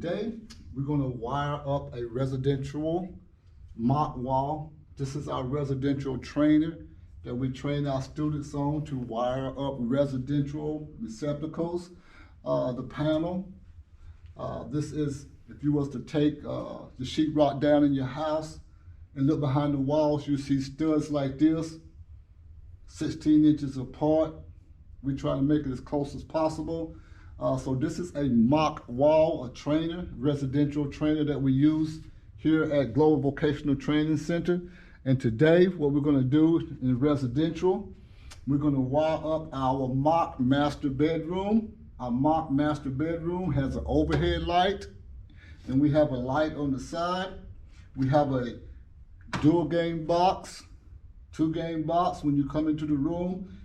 Today, we're going to wire up a residential mock wall. This is our residential trainer that we train our students on to wire up residential receptacles. The panel, this is, if you was to take the sheetrock down in your house and look behind the walls, you see studs like this, 16 inches apart. We try to make it as close as possible. So this is a mock wall, a trainer, residential trainer that we use here at Global Vocational Training Center. And today, what we're going to do in residential, we're going to wire up our mock master bedroom. Our mock master bedroom has an overhead light, and we have a light on the side. We have a dual game box, 2-game box when you come into the room,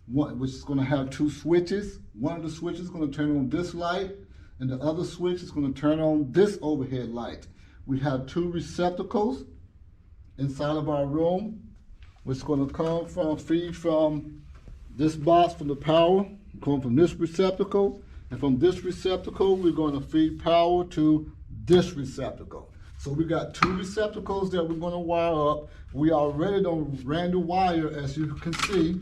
which is going to have 2 switches. One of the switches is going to turn on this light, and the other switch is going to turn on this overhead light. We have 2 receptacles inside of our room, which is going to feed from this box from the power, coming from this receptacle, and from this receptacle we're going to feed power to this receptacle. So we got 2 receptacles that we're going to wire up. We already done ran the wire, as you can see.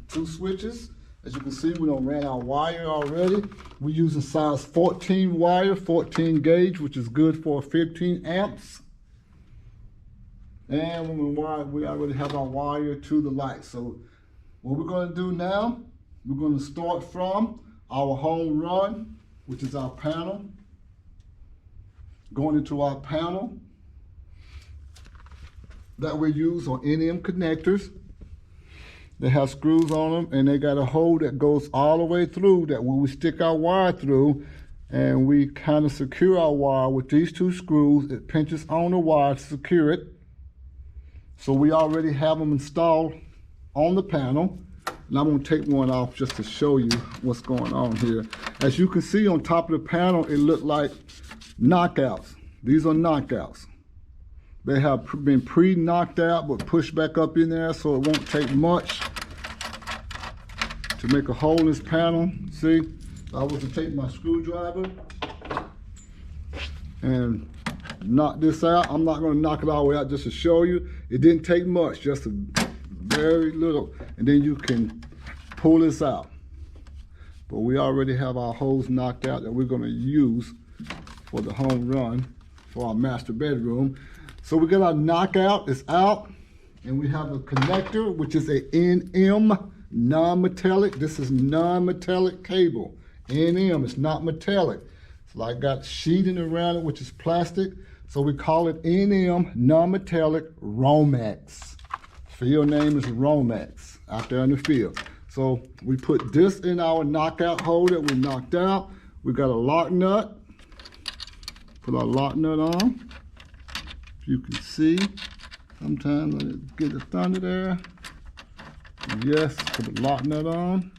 2 switches. As you can see, we done ran our wire already. We're using size 14 wire, 14 gauge, which is good for 15 amps. And when we already have our wire to the light. So what we're going to do now, we're going to start from our home run, which is our panel. Going into our panel that we use on NM connectors. They have screws on them, and they got a hole that goes all the way through, that when we stick our wire through and we kind of secure our wire with these 2 screws, it pinches on the wire to secure it. So we already have them installed on the panel. And I'm going to take one off just to show you what's going on here. As you can see on top of the panel, it looked like knockouts. These are knockouts. They have been pre-knocked out but pushed back up in there, so it won't take much to make a hole in this panel. See, if I was to take my screwdriver and knock this out, I'm not going to knock it all the way out just to show you. It didn't take much, just a very little, and then you can pull this out. But we already have our holes knocked out that we're going to use for the home run for our master bedroom. So we got our knockout, it's out, and we have a connector, which is a NM non-metallic. This is non-metallic cable. NM, it's not metallic. It's like got sheeting around it, which is plastic. So we call it NM non-metallic Romex. Field name is Romex out there in the field. So we put this in our knockout hole that we knocked out. We got a lock nut. Put our lock nut on. You can see, sometimes let it get the thunder there. Yes, put the lock nut on.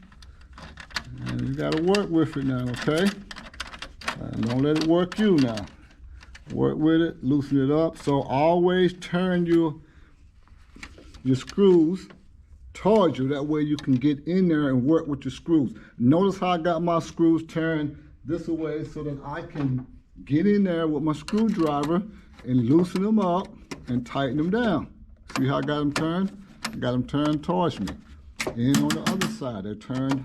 And you gotta work with it now, okay? And don't let it work you now. Work with it, loosen it up. So always turn your screws towards you. That way you can get in there and work with your screws. Notice how I got my screws turned this way so that I can get in there with my screwdriver and loosen them up and tighten them down. See how I got them turned? I got them turned towards me. And on the other side, they're turned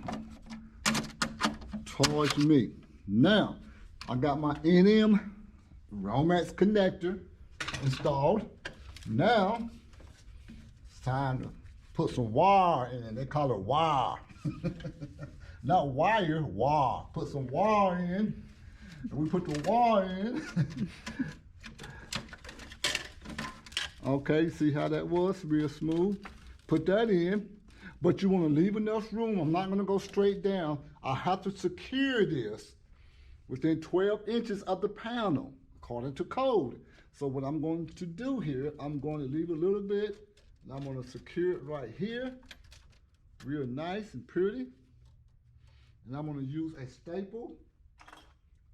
towards me. Now, I got my NM Romex connector installed. Now, it's time to put some wire in. They call it wire. Not wire, wire. Put some wire in. And we put the wire in. Okay, see how that was? Real smooth. Put that in, but you want to leave enough room. I'm not going to go straight down. I have to secure this within 12 inches of the panel, according to code. So what I'm going to do here, I'm going to leave a little bit, and I'm going to secure it right here, real nice and pretty. And I'm going to use a staple.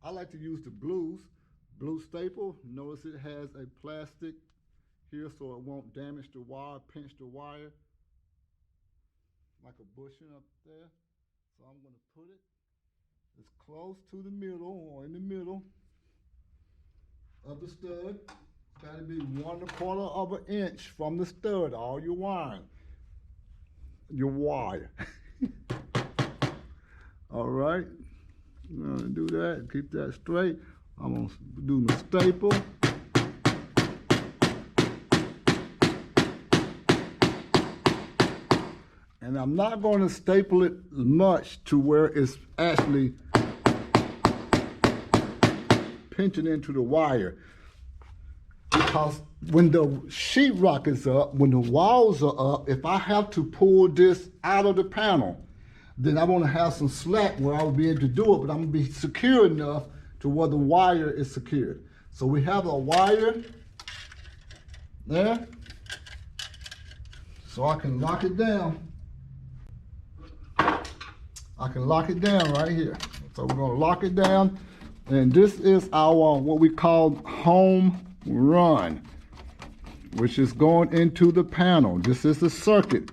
I like to use the blue staple. Notice it has a plastic here so it won't damage the wire, pinch the wire like a bushing up there. So I'm going to put it It's close to the middle or in the middle of the stud. It's got to be 1/4 of an inch from the stud, all your wiring. Your wire. All right. I'm gonna do that, keep that straight. I'm gonna do my staple. And I'm not gonna staple it much to where it's actually pinching into the wire. Because when the sheetrock is up, when the walls are up, if I have to pull this out of the panel, then I want to have some slack where I will be able to do it, but I'm going to be secure enough to where the wire is secured. So we have a wire there, so I can lock it down. I can lock it down right here. So we're going to lock it down, and this is our, what we call home run, which is going into the panel. This is the circuit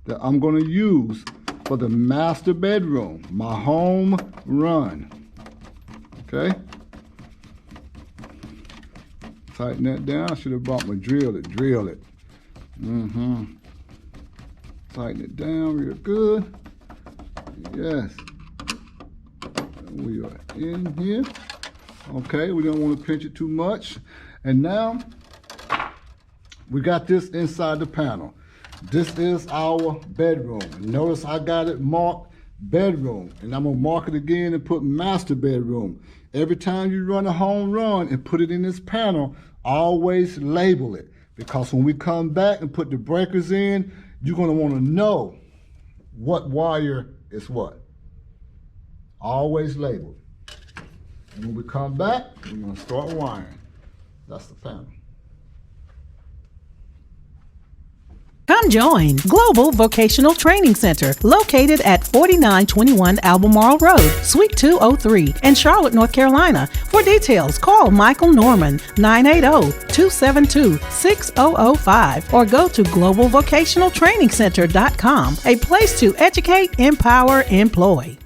that I'm going to use for the master bedroom, my home run. Okay? Tighten that down. I should have brought my drill it. Tighten it down real good. Yes. We are in here. Okay, we don't want to pinch it too much. And now we got this inside the panel. This is our bedroom. Notice I got it marked bedroom, and I'm gonna mark it again and put master bedroom. Every time you run a home run and put it in this panel, always label it, because when we come back and put the breakers in, you're gonna wanna know what wire is what. Always label it. And when we come back, we're gonna start wiring. That's the panel. Come join Global Vocational Training Center, located at 4921 Albemarle Road, Suite 203 in Charlotte, North Carolina. For details, call Michael Norman, 980-272-6005, or go to globalvocationaltrainingcenter.com, a place to educate, empower, employ.